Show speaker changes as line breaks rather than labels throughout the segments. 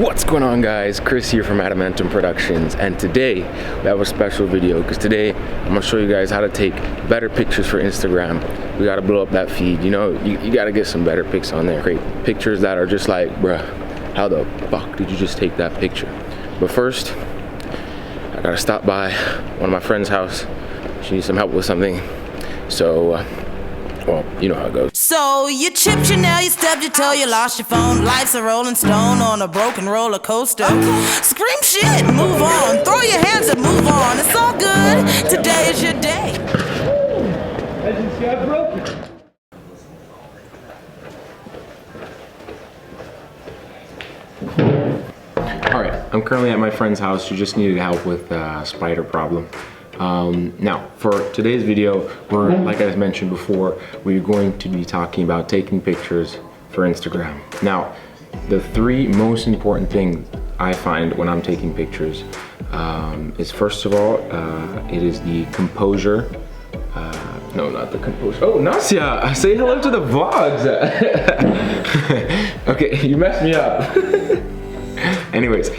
What's going on, guys? Chris here from Adamantem Productions, and today we have a special video because today I'm gonna show you guys how to take better pictures for Instagram. We gotta blow up that feed. You know, you gotta get some better pics on there. Great pictures that are just like, bruh, how the fuck did you just take that picture? But first, I gotta stop by one of my friend's house. She needs some help with something, so well, you know how it goes.
So you chipped your nail, you stubbed your toe, you lost your phone. Life's a rolling stone on a broken roller coaster. Scream shit, move on. Throw your hands up, move on. It's all good. Today is your day.
As you see, I broke it.
Alright, I'm currently at my friend's house. She just needed help with a spider problem. Now, for today's video, like I mentioned before, we're going to be talking about taking pictures for Instagram. Now, the three most important things I find when I'm taking pictures is, first of all, it is the composure. No, not the composure. Oh, Nasya, say hello to the vlogs. Okay, you messed me up. Anyways,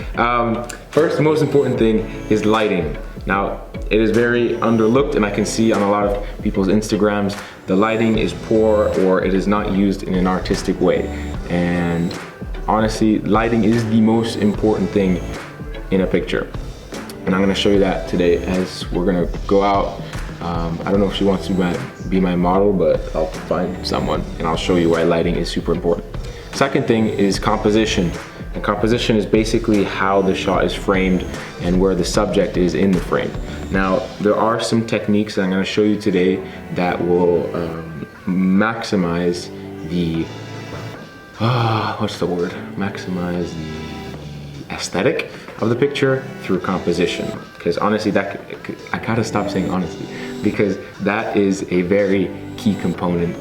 first, the most important thing is lighting. Now, it is very underlooked, and I can see on a lot of people's Instagrams, the lighting is poor or it is not used in an artistic way. And honestly, lighting is the most important thing in a picture. And I'm gonna show you that today as we're gonna go out. I don't know if she wants to be my model, but I'll find someone and I'll show you why lighting is super important. Second thing is composition. And composition is basically how the shot is framed and where the subject is in the frame. Now, there are some techniques that I'm going to show you today that will maximize the, maximize the aesthetic of the picture through composition. Because honestly, I gotta stop saying honestly, because that is a very key component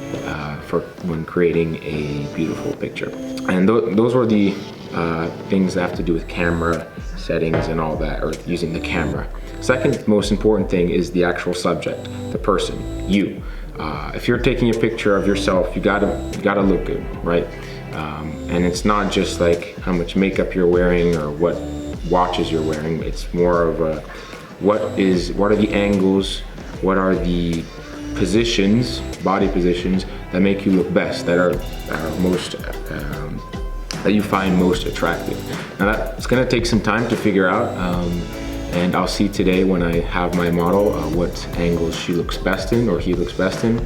for when creating a beautiful picture. And those were the things that have to do with camera settings and all that, or using the camera. Second most important thing is the actual subject, the person, you. If you're taking a picture of yourself, you gotta look good, right? And it's not just like how much makeup you're wearing or what watches you're wearing. It's more of a what are the angles, what are the positions, body positions that make you look best, that are most that you find most attractive. Now that's gonna take some time to figure out, and I'll see today when I have my model what angles she looks best in or he looks best in,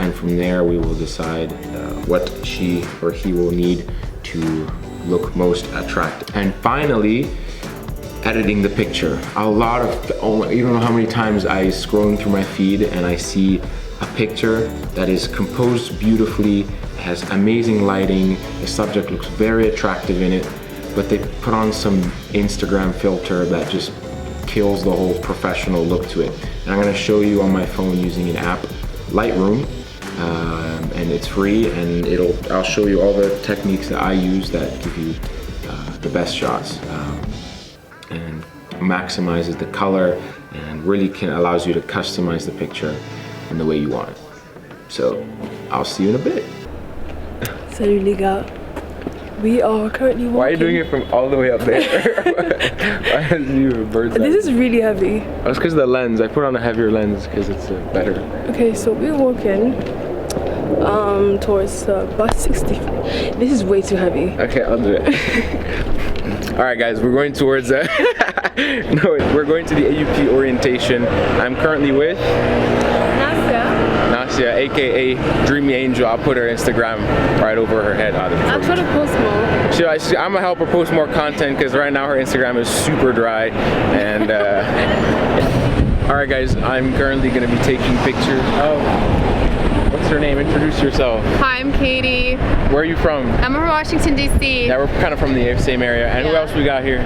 and from there we will decide what she or he will need to look most attractive. And finally, editing the picture. You don't know how many times I scrolling through my feed and I see a picture that is composed beautifully, has amazing lighting, the subject looks very attractive in it, but they put on some Instagram filter that just kills the whole professional look to it. And I'm gonna show you on my phone using an app, Lightroom, and it's free, and I'll show you all the techniques that I use that give you the best shots, and maximizes the color and really allows you to customize the picture in the way you want it. So I'll see you in a bit.
Salut les gars, we are currently walking.
Why are you doing it from all the way up there? Why is you a bird's eye?
This is really heavy.
That's because of the lens. I put on a heavier lens because it's better.
Okay, so we're walking towards bus 60. This is way too heavy.
Okay, I'll do it. All right, guys, we're going towards we're going to the AUP orientation. I'm currently with Nasya, aka Dreamy Angel. I'll put her Instagram right over her head.
I'm trying to post more.
I'm gonna help her post more content because right now her Instagram is super dry. And all right, guys, I'm currently gonna be taking pictures of. What's her name? Introduce yourself.
Hi, I'm Katie.
Where are you from?
I'm from Washington, D.C.
Yeah, we're kind of from the same area. And who else we got here?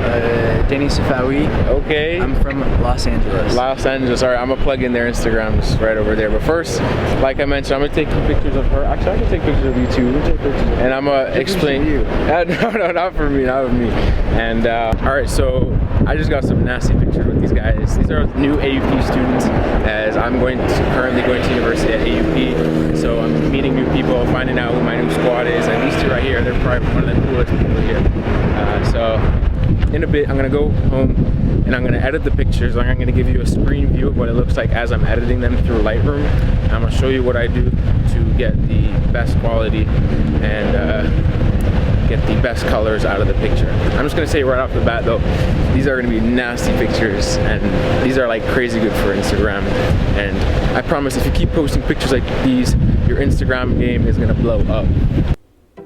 Danny Safawi.
Okay.
I'm from Los Angeles.
Los Angeles. All right, I'm gonna plug in their Instagrams right over there. But first, like I mentioned, I'm gonna take pictures of her. Actually, I'm gonna take pictures of you too. We'll take pictures. And I'm gonna explain.
You.
No, not for me, not for me. And all right, so I just got some nasty pictures with these guys. These are new AUP students, as I'm currently going to university at AUP. So I'm meeting new people, finding out who my new squad is, and these two right here, they're probably one of the coolest people here. So in a bit, I'm gonna go home and I'm gonna edit the pictures. I'm gonna give you a screen view of what it looks like as I'm editing them through Lightroom. And I'm gonna show you what I do to get the best quality and get the best colors out of the picture. I'm just gonna say right off the bat though, these are gonna be nasty pictures, and these are like crazy good for Instagram. And I promise if you keep posting pictures like these, your Instagram game is gonna blow up.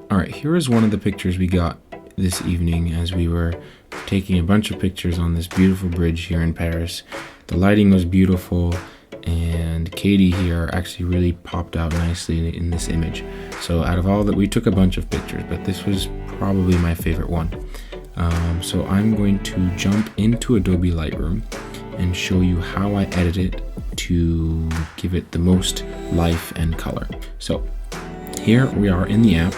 All right, here is one of the pictures we got this evening as we were taking a bunch of pictures on this beautiful bridge here in Paris. The lighting was beautiful, and Katie here actually really popped out nicely in this image. So out of all that, we took a bunch of pictures, but this was probably my favorite one. So I'm going to jump into Adobe Lightroom and show you how I edit it to give it the most life and color. So here we are in the app.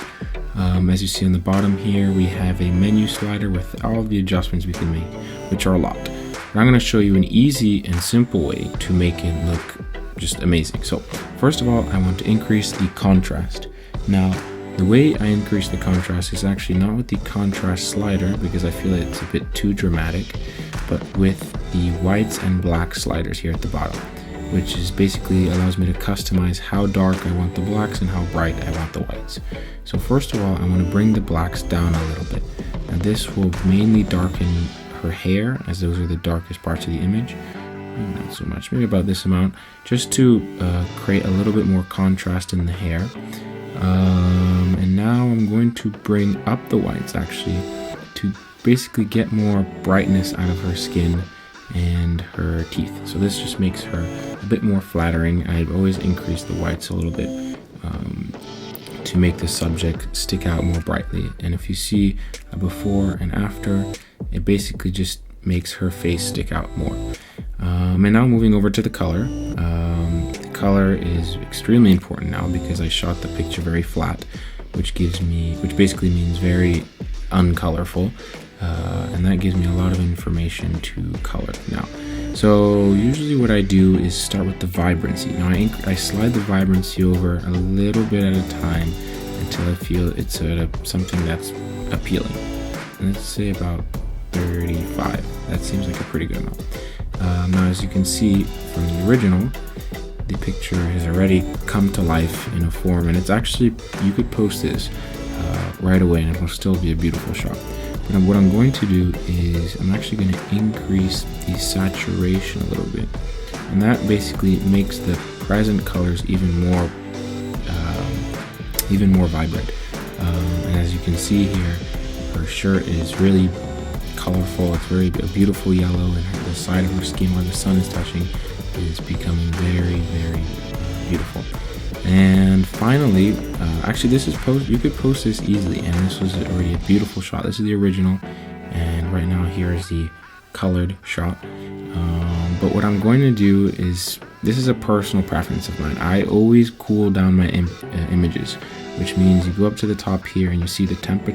As you see on the bottom here, we have a menu slider with all the adjustments we can make, which are a lot. And I'm going to show you an easy and simple way to make it look just amazing. So first of all, I want to increase the contrast. Now, the way I increase the contrast is actually not with the contrast slider, because I feel it's a bit too dramatic, but with the whites and black sliders here at the bottom, which is basically allows me to customize how dark I want the blacks and how bright I want the whites. So first of all, I want to bring the blacks down a little bit. Now this will mainly darken her hair, as those are the darkest parts of the image. Not so much, maybe about this amount, just to create a little bit more contrast in the hair. And now I'm going to bring up the whites actually to basically get more brightness out of her skin and her teeth. So this just makes her a bit more flattering. I've always increased the whites a little bit to make the subject stick out more brightly. And if you see a before and after, it basically just makes her face stick out more. And now moving over to the color. The color is extremely important now because I shot the picture very flat, which basically means very uncolorful. And that gives me a lot of information to color now. So usually what I do is start with the vibrancy. Now I slide the vibrancy over a little bit at a time until I feel it's something that's appealing. And let's say about 35. That seems like a pretty good amount. Now as you can see from the original, the picture has already come to life in a form, and it's actually, you could post this right away and it will still be a beautiful shot. But what I'm going to do is I'm actually going to increase the saturation a little bit, and that basically makes the present colors even more vibrant. And as you can see here, her shirt is really colorful. It's a beautiful yellow, and the side of her skin where the sun is touching is becoming very, very beautiful. And finally, actually this is you could post this easily, and this was already a beautiful shot. This is the original, and right now here is the colored shot. But what I'm going to do is, this is a personal preference of mine. I always cool down my images, which means you go up to the top here and you see the temp.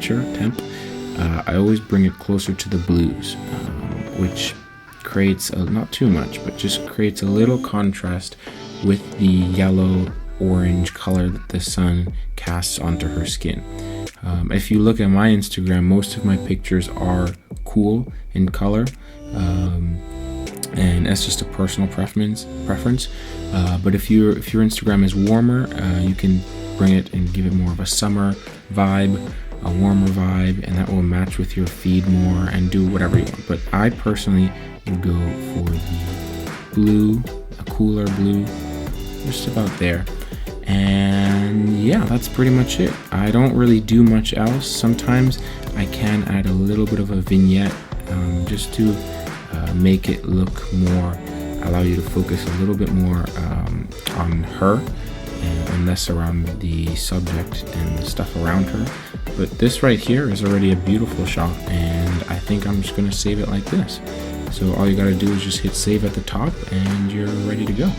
I always bring it closer to the blues, which creates not too much, but just creates a little contrast with the yellow orange color that the sun casts onto her skin. If you look at my Instagram, most of my pictures are cool in color, and that's just a personal preference. But if your Instagram is warmer, you can bring it and give it more of a summer vibe, a warmer vibe, and that will match with your feed more and do whatever you want. But I personally would go for the blue, a cooler blue, just about there. And yeah, that's pretty much it. I don't really do much else. Sometimes I can add a little bit of a vignette just to make it look more, allow you to focus a little bit more on her and less around the subject and the stuff around her. But this right here is already a beautiful shot, and I think I'm just going to save it like this. So all you got to do is just hit save at the top and you're ready to go.